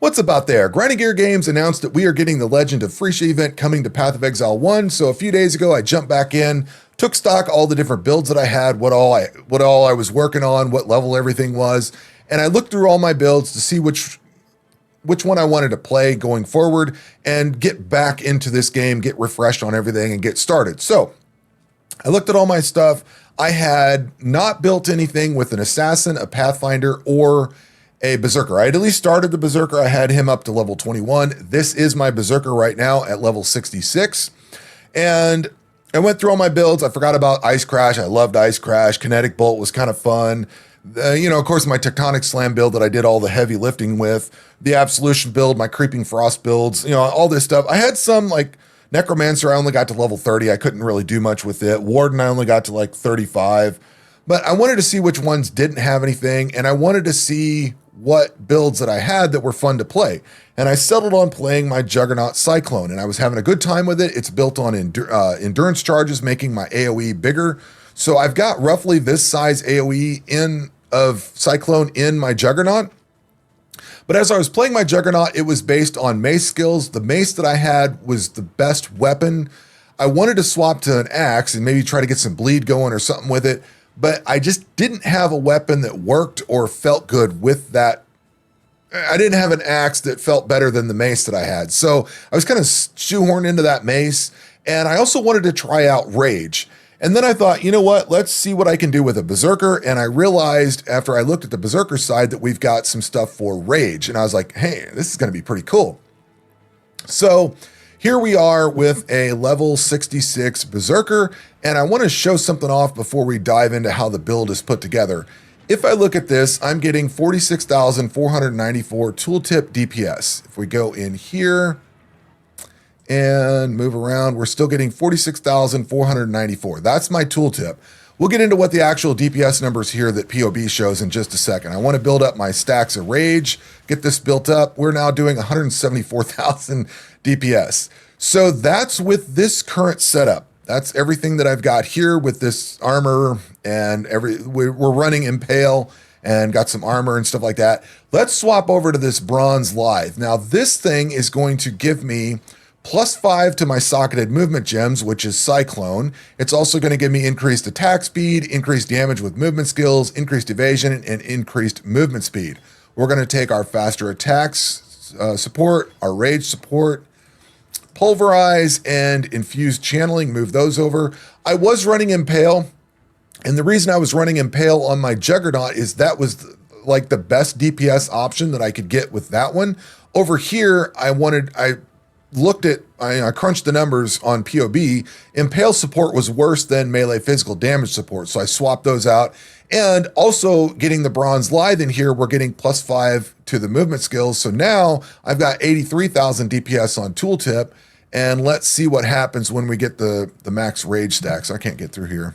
What's up out there? Grinding Gear Games announced that we are getting the Legend of Freesia event coming to Path of Exile 1. So a few days ago, I jumped back in, took stock all the different builds that I had, what all I was working on, what level everything was, and I looked through all my builds to see which one I wanted to play going forward and get back into this game, get refreshed on everything, and get started. So I looked at all my stuff. I had not built anything with an assassin, a pathfinder, or a berserker. I had at least started the berserker. I had him up to level 21. This is my berserker right now at level 66. And I went through all my builds. I forgot about Ice Crash. I loved Ice Crash. Kinetic Bolt was kind of fun. Of course, my Tectonic Slam build that I did all the heavy lifting with. The Absolution build, my Creeping Frost builds, all this stuff. I had some like Necromancer. I only got to level 30. I couldn't really do much with it. Warden, I only got to like 35. But I wanted to see which ones didn't have anything. And I wanted to see what builds that I had that were fun to play. And I settled on playing my Juggernaut Cyclone, and I was having a good time with it. It's built on endurance charges, making my AoE bigger. So I've got roughly this size AoE of Cyclone in my Juggernaut. But as I was playing my Juggernaut, it was based on mace skills. The mace that I had was the best weapon. I wanted to swap to an axe and maybe try to get some bleed going or something with it, but I just didn't have a weapon that worked or felt good with that. I didn't have an axe that felt better than the mace that I had. So I was kind of shoehorned into that mace. And I also wanted to try out Rage. And then I thought, you know what? Let's see what I can do with a Berserker. And I realized after I looked at the Berserker side that we've got some stuff for Rage. And I was like, hey, this is going to be pretty cool. So here we are with a level 66 Berserker, and I want to show something off before we dive into how the build is put together. If I look at this, I'm getting 46,494 tooltip DPS. If we go in here and move around, we're still getting 46,494. That's my tooltip. We'll get into what the actual DPS numbers here that POB shows in just a second. I want to build up my stacks of Rage, get this built up. We're now doing 174,000 DPS. So that's with this current setup. That's everything that I've got here with this armor, and we're running Impale and got some armor and stuff like that. Let's swap over to this Bronze Lithe. Now this thing is going to give me +5 to my socketed movement gems, which is Cyclone. It's also going to give me increased attack speed, increased damage with movement skills, increased evasion, and increased movement speed. We're going to take our faster attacks support, our rage support, pulverize, and infused channeling, move those over. I was running Impale, and the reason I was running Impale on my Juggernaut is that was like the best DPS option that I could get with that one. Over here, I crunched the numbers on POB. Impale support was worse than melee physical damage support, so I swapped those out. And also getting the Bronze Lithe in here, we're getting +5 to the movement skills. So now I've got 83,000 DPS on tooltip, and let's see what happens when we get the max rage stacks. I can't get through here.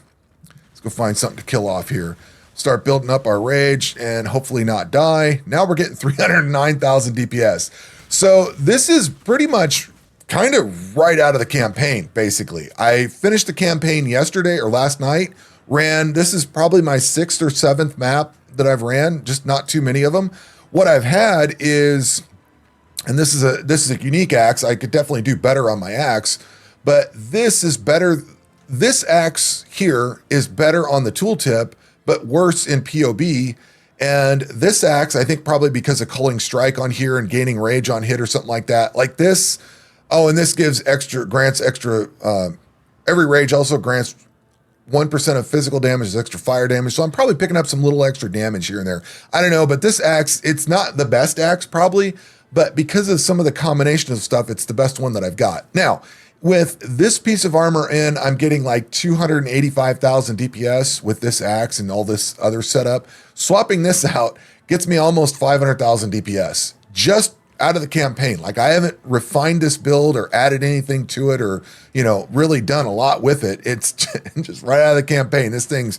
Let's go find something to kill off here. Start building up our rage and hopefully not die. Now we're getting 309,000 DPS. So this is pretty much kind of right out of the campaign, basically. I finished the campaign yesterday or last night. This is probably my 6th or 7th map that I've ran, just not too many of them. What I've had is, and this is a unique axe. I could definitely do better on my axe, but this is better. This axe here is better on the tooltip, but worse in POB. And this axe, I think probably because of culling strike on here and gaining rage on hit or something like that. Like this. Oh, and this grants extra, every rage also grants 1% of physical damage is extra fire damage. So I'm probably picking up some little extra damage here and there. I don't know, but this axe, it's not the best axe probably, but because of some of the combination of stuff, it's the best one that I've got. Now, with this piece of armor in, I'm getting like 285,000 DPS with this axe and all this other setup. Swapping this out gets me almost 500,000 DPS. Just out of the campaign. Like I haven't refined this build or added anything to it or, really done a lot with it. It's just right out of the campaign. This thing's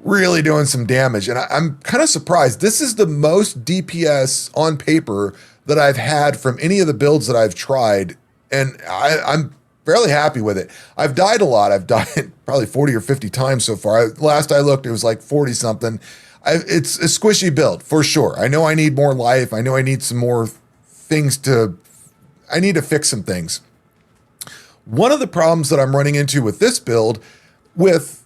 really doing some damage. And I'm kind of surprised. This is the most DPS on paper that I've had from any of the builds that I've tried. And I'm fairly happy with it. I've died a lot. I've died probably 40 or 50 times so far. Last I looked, it was like 40 something. It's a squishy build for sure. I know I need more life. I know I need some more I need to fix some things. One of the problems that I'm running into with this build, with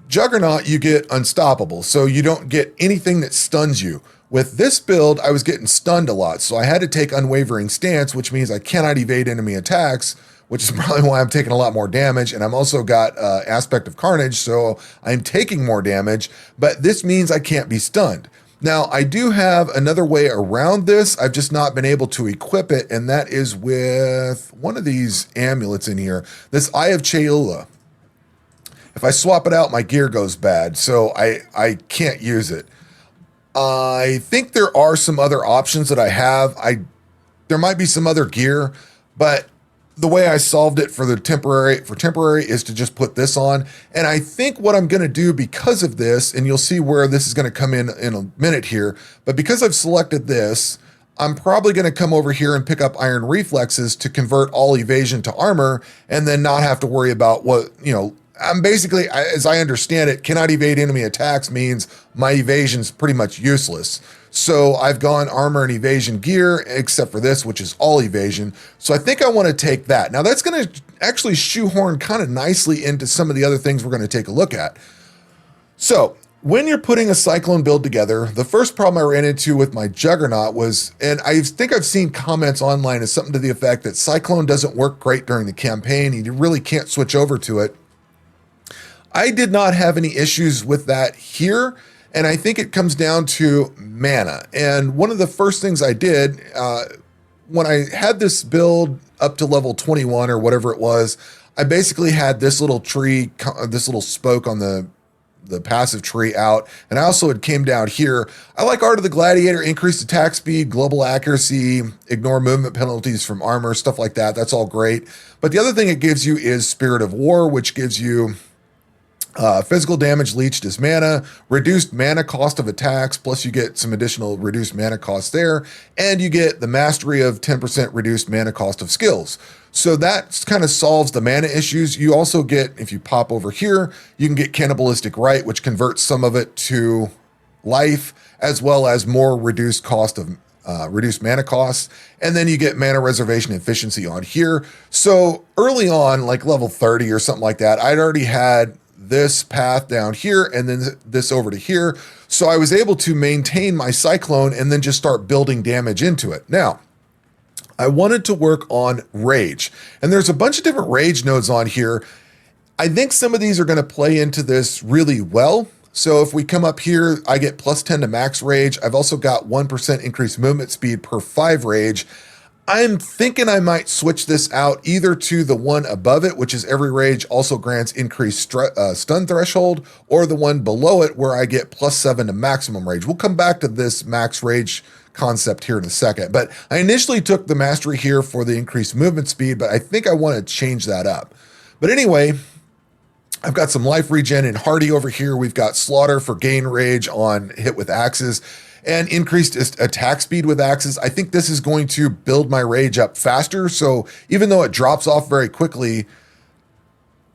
Juggernaut, you get unstoppable, so you don't get anything that stuns you. With this build, I was getting stunned a lot, so I had to take Unwavering Stance, which means I cannot evade enemy attacks, which is probably why I'm taking a lot more damage, and I'm also got Aspect of Carnage, so I'm taking more damage, but this means I can't be stunned. Now, I do have another way around this. I've just not been able to equip it, and that is with one of these amulets in here, this Eye of Cheula. If I swap it out, my gear goes bad, so I can't use it. I think there are some other options that I have. There might be some other gear, but the way I solved it for temporary is to just put this on. And I think what I'm going to do because of this, and you'll see where this is going to come in a minute here, but because I've selected this, I'm probably going to come over here and pick up Iron Reflexes to convert all evasion to armor and then not have to worry about what, I'm basically, as I understand it, cannot evade enemy attacks means my evasion's pretty much useless. So I've gone armor and evasion gear, except for this, which is all evasion. So I think I want to take that. Now that's going to actually shoehorn kind of nicely into some of the other things we're going to take a look at. So when you're putting a Cyclone build together, the first problem I ran into with my Juggernaut was, and I think I've seen comments online as something to the effect that Cyclone doesn't work great during the campaign. You really can't switch over to it. I did not have any issues with that here, and I think it comes down to mana. And one of the first things I did when I had this build up to level 21 or whatever it was, I basically had this little tree, this little spoke on the passive tree out, and I also came down here. I like Art of the Gladiator, increased attack speed, global accuracy, ignore movement penalties from armor, stuff like that. That's all great. But the other thing it gives you is Spirit of War, which gives you physical damage leached as mana, reduced mana cost of attacks, plus you get some additional reduced mana cost there, and you get the mastery of 10% reduced mana cost of skills. So that kind of solves the mana issues. You also get, if you pop over here, you can get Cannibalistic Rite, which converts some of it to life, as well as more reduced cost of reduced mana costs, and then you get mana reservation efficiency on here. So early on, like level 30 or something like that, I'd already had this path down here and then this over to here. So I was able to maintain my Cyclone and then just start building damage into it. Now, I wanted to work on Rage, and there's a bunch of different Rage nodes on here. I think some of these are going to play into this really well. So if we come up here, I get plus 10 to max Rage. I've also got 1% increased movement speed per 5 Rage. I'm thinking I might switch this out either to the one above it, which is every rage also grants increased stun threshold, or the one below it where I get plus 7 to maximum rage. We'll come back to this max rage concept here in a second, but I initially took the mastery here for the increased movement speed, but I think I want to change that up. But anyway, I've got some life regen in Hardy over here. We've got Slaughter for gain rage on hit with axes, and increased attack speed with axes. I think this is going to build my rage up faster. So even though it drops off very quickly,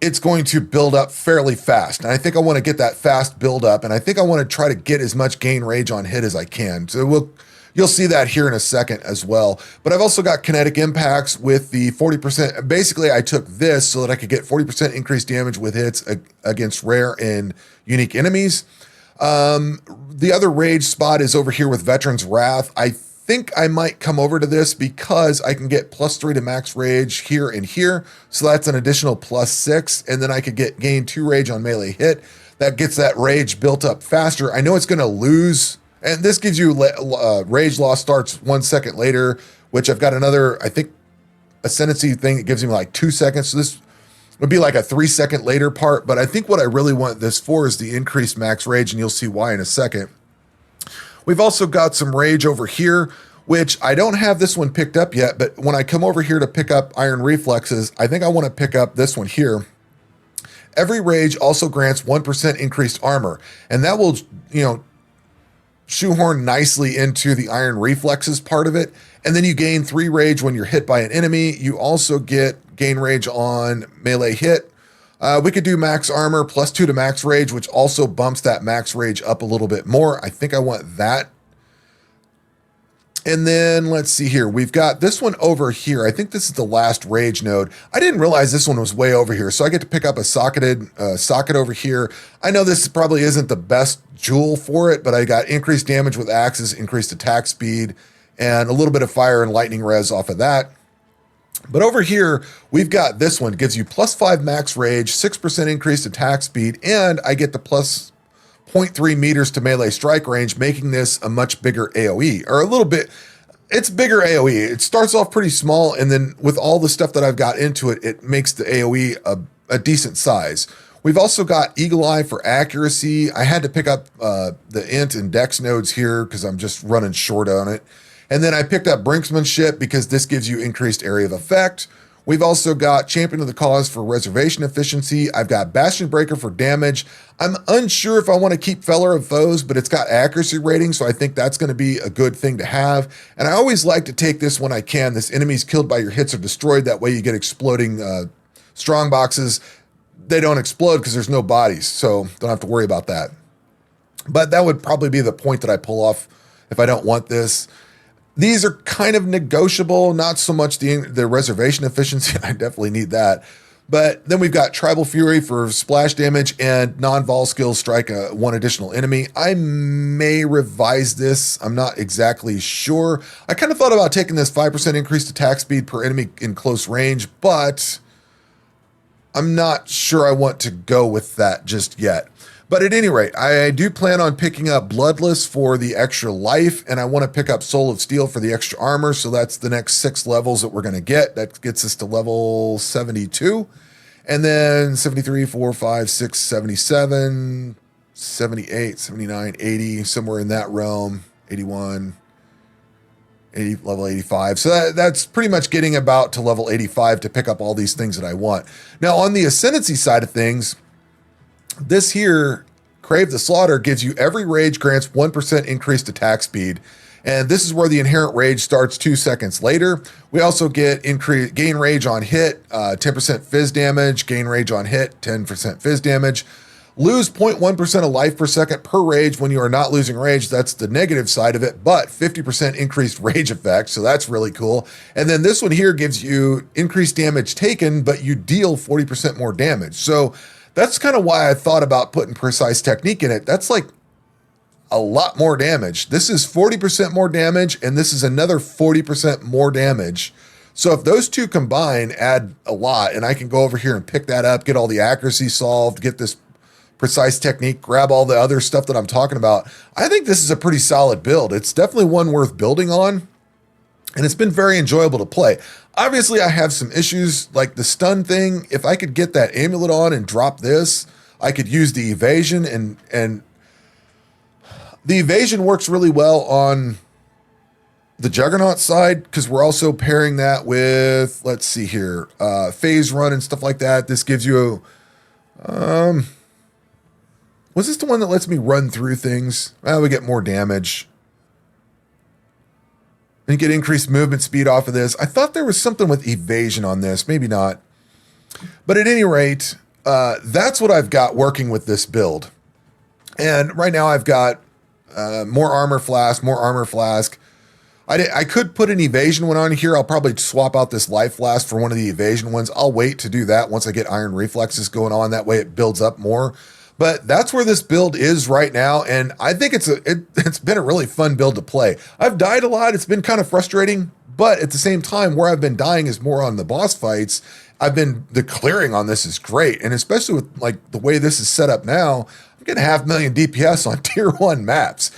it's going to build up fairly fast. And I think I want to get that fast build up. And I think I want to try to get as much gain rage on hit as I can. So you'll see that here in a second as well. But I've also got kinetic impacts with the 40%. Basically, I took this so that I could get 40% increased damage with hits against rare and unique enemies. The other rage spot is over here with Veteran's Wrath. I think I might come over to this because I can get plus 3 to max rage here and here. So that's an additional plus 6. And then I could gain 2 rage on melee hit. That gets that rage built up faster. I know it's going to lose. And this gives you rage loss starts 1 second later, which I've got another, I think, ascendancy thing that gives me like 2 seconds. So this would be like a 3 second later part, but I think what I really want this for is the increased max rage, and you'll see why in a second. We've also got some rage over here, which I don't have this one picked up yet, but when I come over here to pick up Iron Reflexes, I think I want to pick up this one here. Every rage also grants 1% increased armor, and that will, shoehorn nicely into the Iron Reflexes part of it. And then you gain 3 rage when you're hit by an enemy. You also gain rage on melee hit. We could do max armor plus 2 to max rage, which also bumps that max rage up a little bit more. I think I want that. And then let's see here. We've got this one over here. I think this is the last rage node. I didn't realize this one was way over here. So I get to pick up a socketed socket over here. I know this probably isn't the best jewel for it, but I got increased damage with axes, increased attack speed, and a little bit of fire and lightning res off of that. But over here, we've got this one. It gives you +5 max rage, 6% increased attack speed, and I get the plus 0.3 meters to melee strike range, making this a much bigger AoE, or a little bit. It's bigger AoE. It starts off pretty small, and then with all the stuff that I've got into it, it makes the AoE a decent size. We've also got Eagle Eye for accuracy. I had to pick up the int and dex nodes here because I'm just running short on it. And then I picked up Brinksmanship because this gives you increased area of effect. We've also got Champion of the Cause for reservation efficiency. I've got Bastion Breaker for damage. I'm unsure if I want to keep Feller of Foes, but it's got accuracy rating, so I think that's going to be a good thing to have. And I always like to take this when I can. This enemy's killed by your hits or destroyed. That way you get exploding strong boxes. They don't explode because there's no bodies, so don't have to worry about that. But that would probably be the point that I pull off if I don't want this. These are kind of negotiable, not so much the reservation efficiency. I definitely need that. But then we've got Tribal Fury for splash damage and non-vol skills strike one additional enemy. I may revise this. I'm not exactly sure. I kind of thought about taking this 5% increased attack speed per enemy in close range, but I'm not sure I want to go with that just yet. But at any rate, I do plan on picking up Bloodless for the extra life, and I want to pick up Soul of Steel for the extra armor, so that's the next 6 levels that we're going to get. That gets us to level 72. And then 73, 4, 5, 6, 77, 78, 79, 80, somewhere in that realm, 81, 80, level 85. So that's pretty much getting about to level 85 to pick up all these things that I want. Now, on the Ascendancy side of things, this here, Crave the Slaughter, gives you every rage grants 1% increased attack speed. And this is where the inherent rage starts 2 seconds later. We also get gain rage on hit, 10% fizz damage, gain rage on hit, 10% fizz damage. Lose 0.1% of life per second per rage when you are not losing rage. That's the negative side of it, but 50% increased rage effect, so that's really cool. And then this one here gives you increased damage taken, but you deal 40% more damage. So that's kind of why I thought about putting Precise Technique in it. That's like a lot more damage. This is 40% more damage, and this is another 40% more damage. So if those two combine, add a lot, and I can go over here and pick that up, get all the accuracy solved, get this Precise Technique, grab all the other stuff that I'm talking about, I think this is a pretty solid build. It's definitely one worth building on, and it's been very enjoyable to play. Obviously, I have some issues, like the stun thing. If I could get that amulet on and drop this, I could use the evasion, and the evasion works really well on the Juggernaut side, because we're also pairing that with, let's see here, phase run and stuff like that. This gives you was this the one that lets me run through things? Well, we get more damage. And get increased movement speed off of this. I thought there was something with evasion on this. Maybe not. But at any rate, that's what I've got working with this build. And right now I've got more armor flask. I could put an evasion one on here. I'll probably swap out this life flask for one of the evasion ones. I'll wait to do that once I get iron reflexes going on. That way it builds up more. But that's where this build is right now, and I think it's been a really fun build to play. I've died a lot. It's been kind of frustrating, but at the same time, where I've been dying is more on the boss fights. The clearing on this is great, and especially with like the way this is set up now, I'm getting 500,000 DPS on tier 1 maps.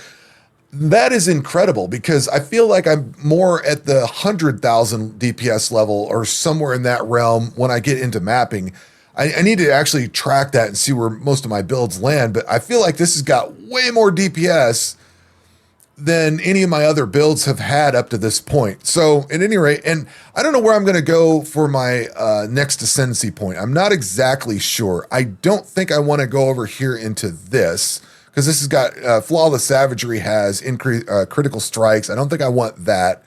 That is incredible because I feel like I'm more at the 100,000 DPS level or somewhere in that realm when I get into mapping. I need to actually track that and see where most of my builds land, but I feel like this has got way more DPS than any of my other builds have had up to this point. So at any rate, and I don't know where I'm going to go for my next ascendancy point. I'm not exactly sure. I don't think I want to go over here into this because this has got Flawless Savagery has increased critical strikes. I don't think I want that.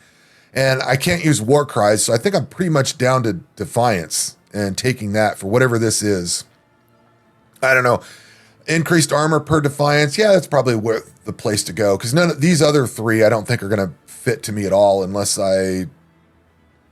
And I can't use War Cries, so I think I'm pretty much down to Defiance and taking that for whatever this is. I don't know. Increased armor per Defiance. Yeah, that's probably where the place to go because none of these other three I don't think are going to fit to me at all unless I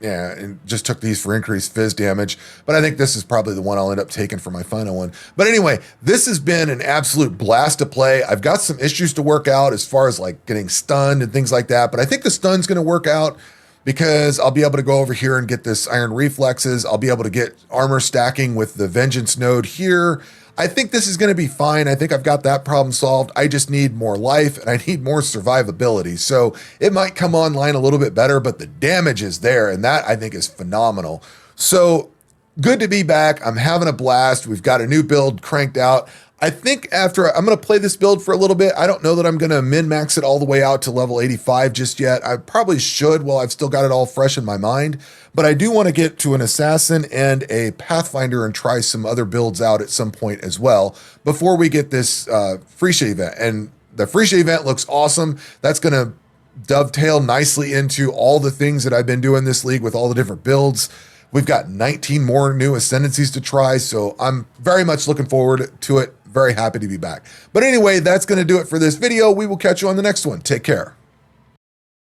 and just took these for increased fizz damage. But I think this is probably the one I'll end up taking for my final one. But anyway, this has been an absolute blast to play. I've got some issues to work out as far as like getting stunned and things like that. But I think the stun's going to work out because I'll be able to go over here and get this Iron Reflexes. I'll be able to get armor stacking with the Vengeance node here. I think this is going to be fine. I think I've got that problem solved. I just need more life and I need more survivability. So it might come online a little bit better, but the damage is there. And that I think is phenomenal. So good to be back. I'm having a blast. We've got a new build cranked out. I think after I'm going to play this build for a little bit. I don't know that I'm going to min-max it all the way out to level 85 just yet. I probably should while I've still got it all fresh in my mind, but I do want to get to an assassin and a pathfinder and try some other builds out at some point as well before we get this Freesia event. And the Freesia event looks awesome. That's going to dovetail nicely into all the things that I've been doing this league with all the different builds. We've got 19 more new ascendancies to try, so I'm very much looking forward to it. Very happy to be back. But anyway, that's going to do it for this video. We will catch you on the next one. Take care.